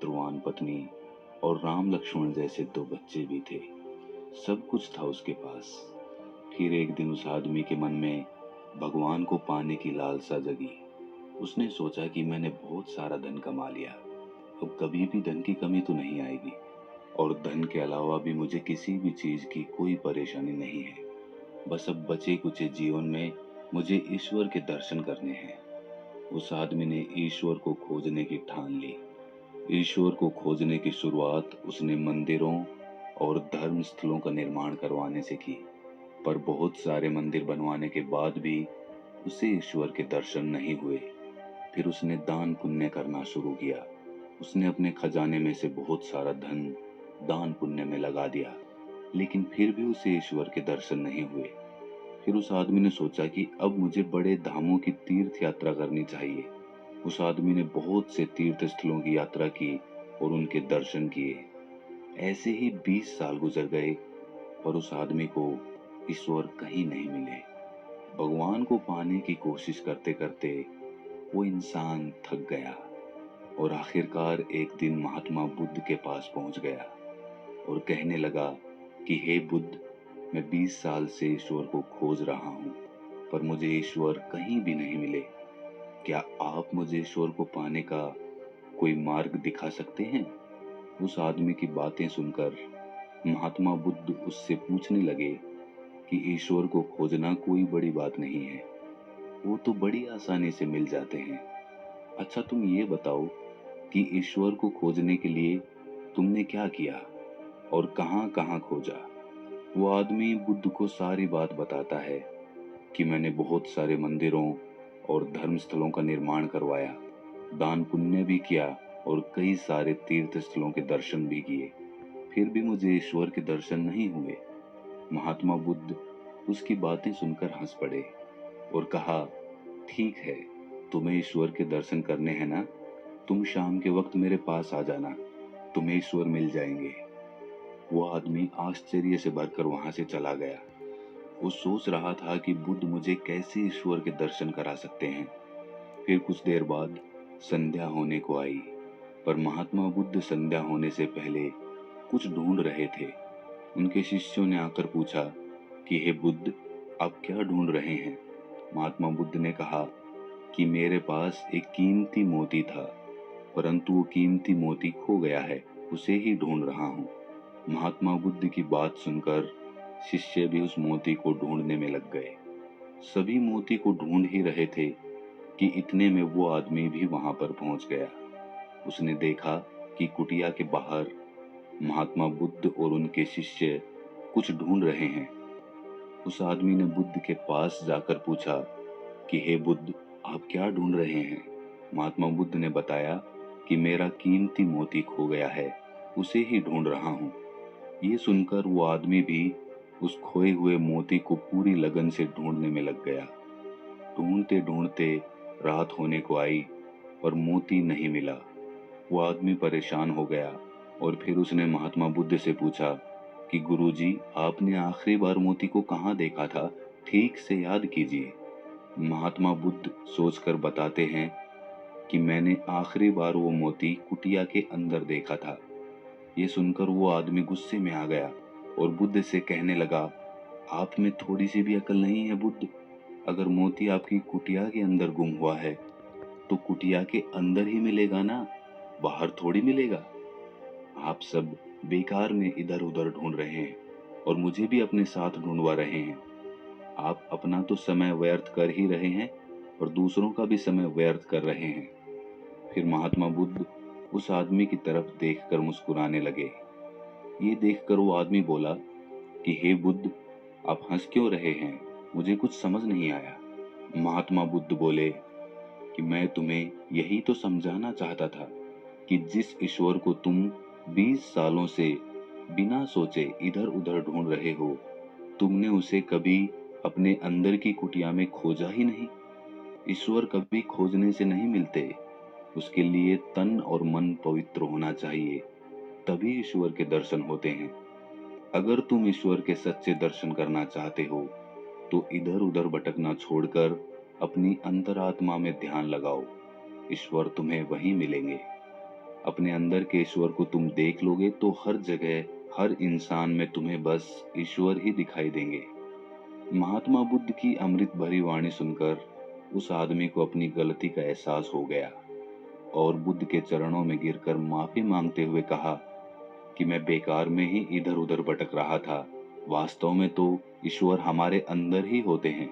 धैर्यवान पत्नी और राम लक्ष्मण जैसे दो बच्चे भी थे। सब कुछ था उसके पास। फिर एक दिन उस आदमी के मन में भगवान को पाने की लालसा जगी। उसने सोचा कि मैंने बहुत सारा धन कमा लिया, अब कभी भी धन की कमी तो नहीं आएगी, और धन के अलावा भी मुझे किसी भी चीज की कोई परेशानी नहीं है। बस अब बचे कुचे जीवन में मुझे ईश्वर के दर्शन करने हैं। उस आदमी ने ईश्वर को खोजने की ठान ली। ईश्वर को खोजने की शुरुआत उसने मंदिरों और धर्म स्थलों का निर्माण करवाने से की। पर बहुत सारे मंदिर बनवाने के बाद भी उसे ईश्वर के दर्शन नहीं हुए। फिर उसने दान पुण्य करना शुरू किया। उसने अपने खजाने में से बहुत सारा धन दान पुण्य में लगा दिया, लेकिन फिर भी उसे ईश्वर के दर्शन नहीं हुए। फिर उस आदमी ने सोचा कि अब मुझे बड़े धामों की तीर्थ यात्रा करनी चाहिए। उस आदमी ने बहुत से तीर्थ स्थलों की यात्रा की और उनके दर्शन किए। ऐसे ही 20 साल गुजर गए, पर उस आदमी को ईश्वर कहीं नहीं मिले। भगवान को पाने की कोशिश करते करते वो इंसान थक गया और आखिरकार एक दिन महात्मा बुद्ध के पास पहुंच गया और कहने लगा कि हे बुद्ध, मैं 20 साल से ईश्वर को खोज रहा हूँ, पर मुझे ईश्वर कहीं भी नहीं मिले। क्या आप मुझे ईश्वर को पाने का कोई मार्ग दिखा सकते हैं? उस आदमी की बातें सुनकर महात्मा बुद्ध उससे पूछने लगे कि ईश्वर को खोजना कोई बड़ी बात नहीं है, वो तो बड़ी आसानी से मिल जाते हैं। अच्छा, तुम ये बताओ कि ईश्वर को खोजने के लिए तुमने क्या किया और कहाँ-कहाँ खोजा? वो आदमी बुद्ध को सारी बात बताता है कि मैंने बहुत सारे मंदिरों और धर्म स्थलों का निर्माण करवाया, दान पुण्य भी किया और कई सारे तीर्थ स्थलों के दर्शन भी किए, फिर भी मुझे ईश्वर के दर्शन नहीं हुए। महात्मा बुद्ध उसकी बातें सुनकर हंस पड़े और कहा, ठीक है, तुम्हें ईश्वर के दर्शन करने हैं ना, तुम शाम के वक्त मेरे पास आ जाना, तुम्हें ईश्वर मिल जाएंगे। वो आदमी आश्चर्य से भरकर वहां से चला गया। वो सोच रहा था कि बुद्ध मुझे कैसे ईश्वर के दर्शन करा सकते हैं। फिर कुछ देर बाद संध्या होने को आई, पर महात्मा बुद्ध संध्या होने से पहले कुछ ढूंढ रहे थे। उनके शिष्यों ने आकर पूछा कि हे बुद्ध, आप क्या ढूंढ रहे हैं? महात्मा बुद्ध ने कहा कि मेरे पास एक कीमती मोती था, परंतु वो कीमती मोती खो गया है, उसे ही ढूंढ रहा हूँ। महात्मा बुद्ध की बात सुनकर शिष्य भी उस मोती को ढूंढने में लग गए। सभी मोती को ढूंढ ही रहे थे कि इतने में वो आदमी भी वहां पर पहुंच गया। उसने देखा कि कुटिया के बाहर महात्मा बुद्ध और उनके शिष्य कुछ ढूंढ रहे हैं। उस आदमी ने बुद्ध के पास जाकर पूछा कि हे बुद्ध, आप क्या ढूंढ रहे हैं? महात्मा बुद्ध ने बताया कि मेरा कीमती मोती खो गया है, उसे ही ढूंढ रहा हूँ। ये सुनकर वो आदमी भी उस खोए हुए मोती को पूरी लगन से ढूंढने में लग गया। ढूंढते ढूंढते रात होने को आई, पर मोती नहीं मिला। वो आदमी परेशान हो गया और फिर उसने महात्मा बुद्ध से पूछा कि गुरुजी, आपने आखिरी बार मोती को कहाँ देखा था? ठीक से याद कीजिए। महात्मा बुद्ध सोचकर बताते हैं कि मैंने आखिरी बार वो मोती कुटिया के अंदर देखा था। ये सुनकर वो आदमी गुस्से में आ गया और बुद्ध से कहने लगा, आप में थोड़ी सी भी अकल नहीं है बुद्ध? अगर मोती आपकी कुटिया के अंदर गुम हुआ है तो कुटिया के अंदर ही मिलेगा ना, बाहर थोड़ी मिलेगा। आप सब बेकार में इधर उधर ढूंढ रहे हैं और मुझे भी अपने साथ ढूंढवा रहे हैं। आप अपना तो समय व्यर्थ कर ही रहे हैं और दूसरों का भी समय व्यर्थ कर रहे हैं। फिर महात्मा बुद्ध उस आदमी की तरफ देखकर मुस्कुराने लगे। ये देखकर वो आदमी बोला कि हे बुद्ध, आप हंस क्यों रहे हैं? मुझे कुछ समझ नहीं आया। महात्मा बुद्ध बोले कि मैं तुम्हें यही तो समझाना चाहता था कि जिस ईश्वर को तुम 20 सालों से बिना सोचे इधर उधर ढूंढ रहे हो, तुमने उसे कभी अपने अंदर की कुटिया में खोजा ही नहीं। ईश्वर कभी खोजने से नहीं मिलते, उसके लिए तन और मन पवित्र होना चाहिए, तभी ईश्वर के दर्शन होते हैं। अगर तुम ईश्वर के सच्चे दर्शन करना चाहते हो तो इधर उधर भटकना छोड़कर अपनी अंतरात्मा में ध्यान लगाओ, ईश्वर तुम्हें वहीं मिलेंगे। अपने अंदर के ईश्वर को तुम देख लोगे तो हर जगह, हर इंसान में तुम्हें बस ईश्वर ही दिखाई देंगे। महात्मा बुद्ध की अमृत भरी वाणी सुनकर उस आदमी को अपनी गलती का एहसास हो गया और बुद्ध के चरणों में गिरकर माफी मांगते हुए कहा कि मैं बेकार में ही इधर उधर भटक रहा था। वास्तव में तो ईश्वर हमारे अंदर ही होते हैं।